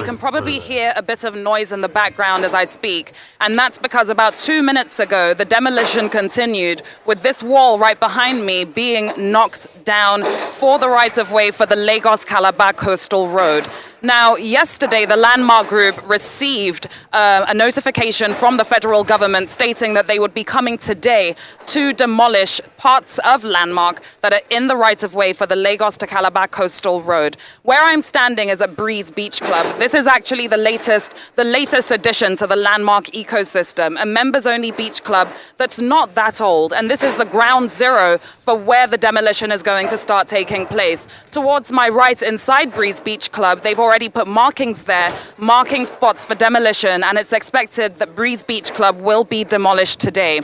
can probably hear a bit of noise in the background as I speak, and that's because about 2 minutes ago, the demolition continued with this wall right behind me being knocked down for the right-of-way for the Lagos-Calabar coastal road. Now, yesterday, the Landmark Group received a notification from the federal government stating that they would be coming today to demolish parts of Landmark that are in the right-of-way for the Lagos to Calabar coastal road. Where I'm standing is at Breeze Beach Club. This is actually the latest addition to the Landmark ecosystem, a members-only beach club that's not that old, and this is the ground zero for where the demolition is going to start taking place. Towards my right, inside Breeze Beach Club, they've already put markings there, marking spots for demolition, and it's expected that Breeze Beach Club will be demolished today.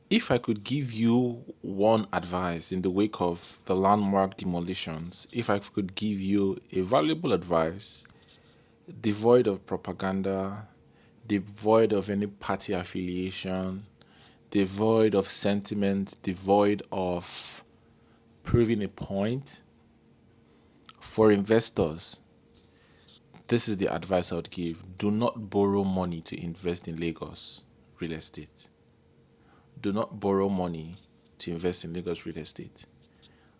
If I could give you one advice in the wake of the Landmark demolitions, if I could give you a valuable advice, devoid of propaganda, devoid of any party affiliation, devoid of sentiment, devoid of proving a point, for investors, this is the advice I would give. Do not borrow money to invest in Lagos real estate. Do not borrow money to invest in Lagos real estate.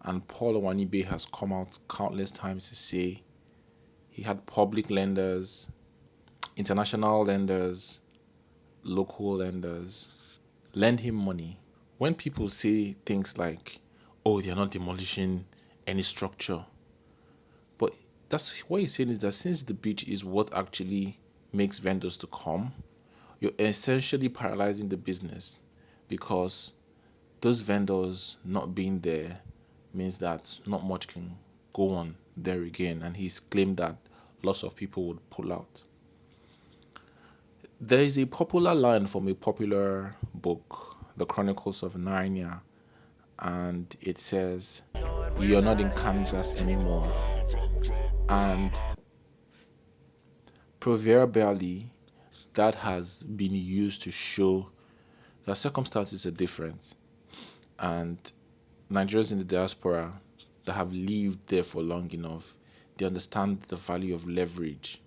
And Paul Owanibe has come out countless times to say he had public lenders, international lenders, local lenders lend him money. When people say things like, oh, they're not demolishing any structure, but that's what he's saying is that since the beach is what actually makes vendors to come, you're essentially paralyzing the business, because those vendors not being there means that not much can go on there again, and he's claimed that lots of people would pull out. There is a popular line from a popular book, The Chronicles of Narnia, and it says, "You're not in Kansas anymore." And proverbially, that has been used to show that circumstances are different, and Nigerians in the diaspora that have lived there for long enough, they understand the value of leverage.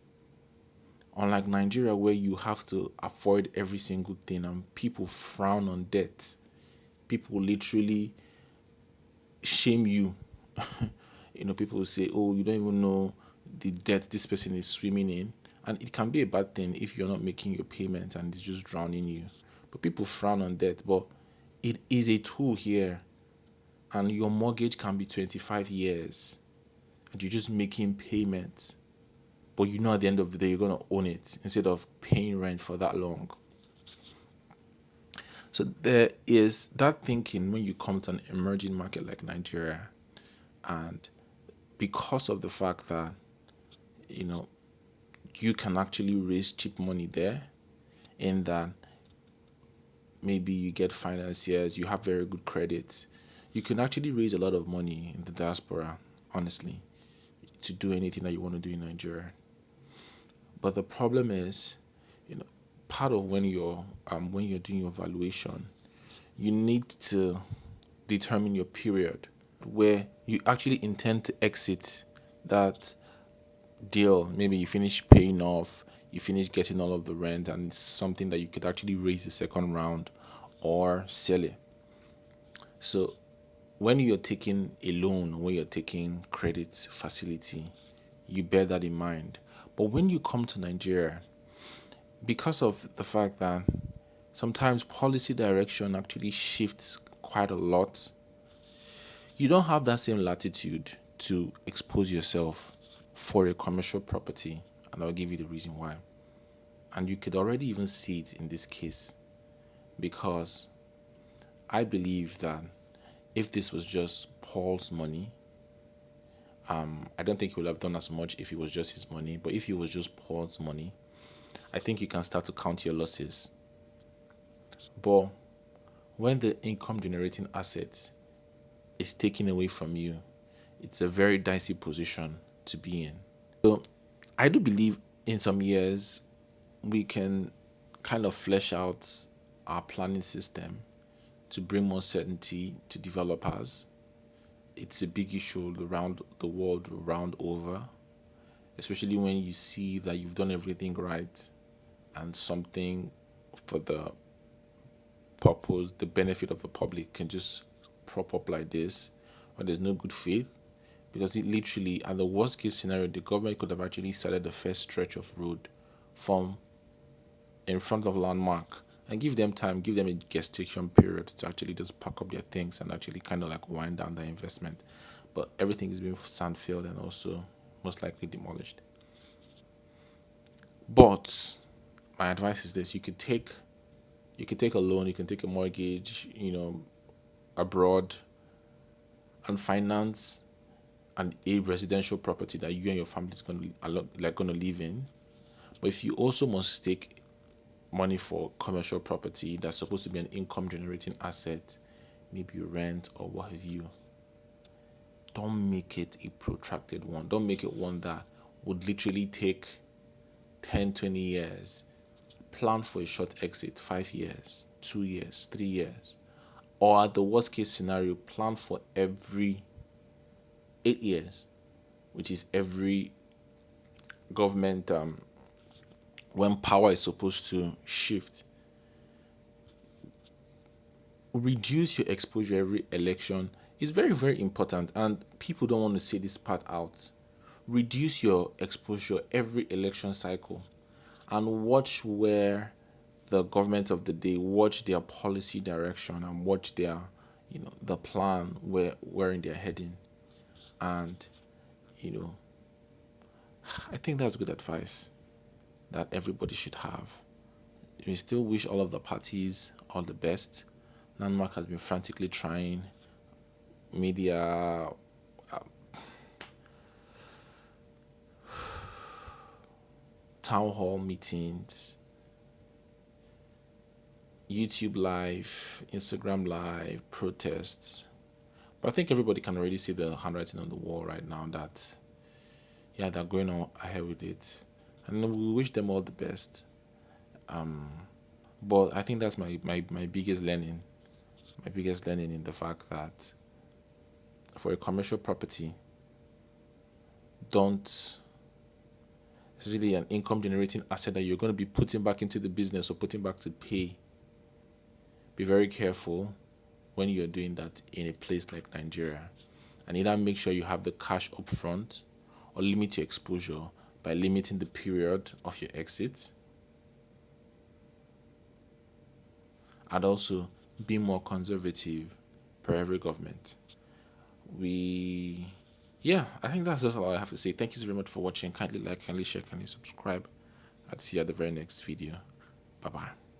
Unlike Nigeria, where you have to afford every single thing and people frown on debt, people literally shame you. People will say, oh, you don't even know the debt this person is swimming in. And it can be a bad thing if you're not making your payment and it's just drowning you. But people frown on debt. But it is a tool here. And your mortgage can be 25 years. And you're just making payments. But you know at the end of the day, you're going to own it instead of paying rent for that long. So there is that thinking when you come to an emerging market like Nigeria. And because of the fact that, you can actually raise cheap money there, in that maybe you get financiers, you have very good credit, you can actually raise a lot of money in the diaspora, honestly, to do anything that you want to do in Nigeria. But the problem is, part of when you're doing your valuation, you need to determine your period where you actually intend to exit that deal. Maybe you finish paying off, you finish getting all of the rent, and it's something that you could actually raise the second round or sell it. So when you're taking a loan, when you're taking credit facility, you bear that in mind. But when you come to Nigeria, because of the fact that sometimes policy direction actually shifts quite a lot, you don't have that same latitude to expose yourself for a commercial property, and I'll give you the reason why. And you could already even see it in this case, because I believe that if this was just Paul's money, I don't think he would have done as much if it was just his money, but if it was just Paul's money, I think you can start to count your losses. But when the income generating assets is taken away from you, it's a very dicey position to be in. So I do believe in some years we can kind of flesh out our planning system to bring more certainty to developers. It's a big issue around the world, around over. especially when you see that you've done everything right and something for the purpose, the benefit of the public can just prop up like this when there's no good faith. Because it literally, at the worst case scenario, the government could have actually started the first stretch of road from in front of landmark and give them time, give them a gestation period to actually just pack up their things and actually kind of like wind down the investment. But everything is being sand filled and also most likely demolished. But my advice is this: you could take a loan, you can take a mortgage, abroad, and finance and a residential property that you and your family is gonna live in. But if you also must take money for commercial property that's supposed to be an income generating asset, maybe rent or what have you, don't make it a protracted one. Don't make it one that would literally take 10, 20 years. Plan for a short exit, 5 years, 2 years, 3 years. Or at the worst case scenario, plan for every 8 years, which is every government when power is supposed to shift. Reduce your exposure every election is very, very important, and people don't want to say this part out. Reduce your exposure every election cycle and watch where the government of the day, watch their policy direction and watch their, the plan wherein they're heading. And, I think that's good advice that everybody should have. We still wish all of the parties all the best. Landmark has been frantically trying. Media, town hall meetings, YouTube live, Instagram live, protests. But I think everybody can already see the handwriting on the wall right now that, they're going on ahead with it. And we wish them all the best. But I think that's my biggest learning. My biggest learning in the fact that for a commercial property, it's really an income generating asset that you're going to be putting back into the business or putting back to pay. Be very careful when you're doing that in a place like Nigeria. And either make sure you have the cash up front or limit your exposure by limiting the period of your exit. And also be more conservative per every government. I think that's just all I have to say. Thank you so very much for watching. Kindly like, kindly share, kindly subscribe. I'll see you at the very next video. Bye-bye.